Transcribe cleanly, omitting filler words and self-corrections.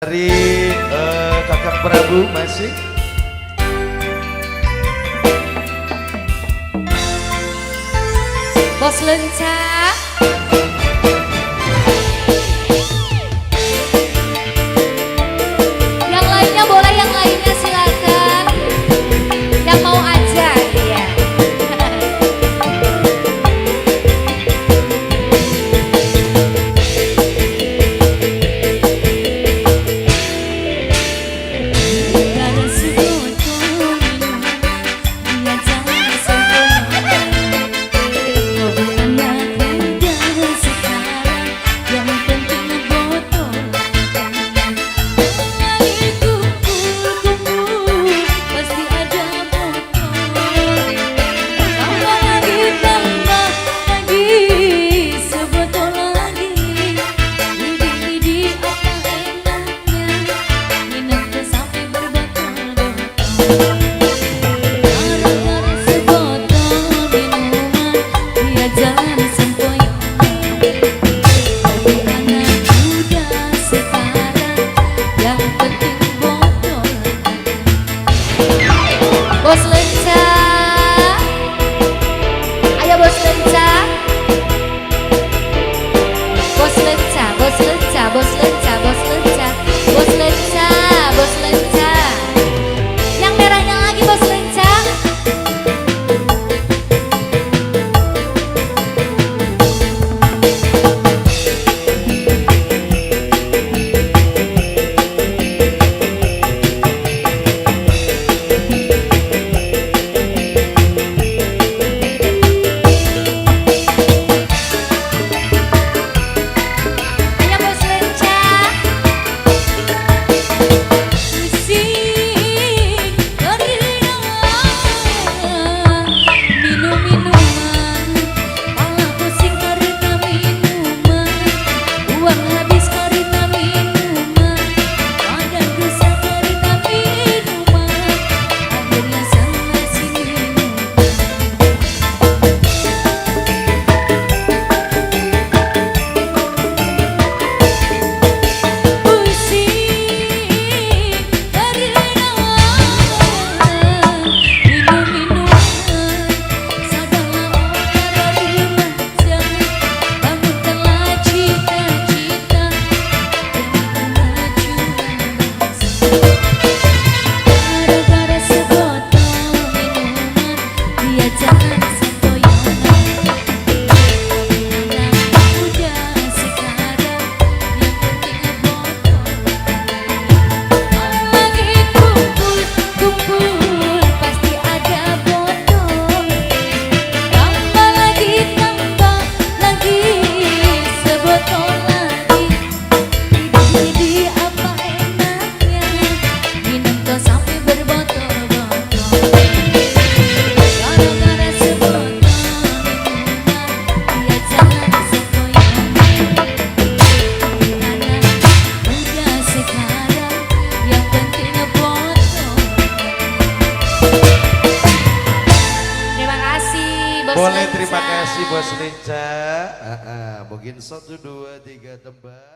Dari Kakak Prabu masih. Bos Lenca. Yang lainnya boleh, yang lainnya silakan. Yang mau aja, ya. Bos Lenca, ayo Bos Lenca, Bos Lenca, Bos Lenca, Bos Lenca, Bos Lenca, Bos Lenca, Bos Lenca, yang merahnya lagi Bos Lenca. Boleh, terima kasih Bos Lenca. Mungkin 1, 2, 3 tembak.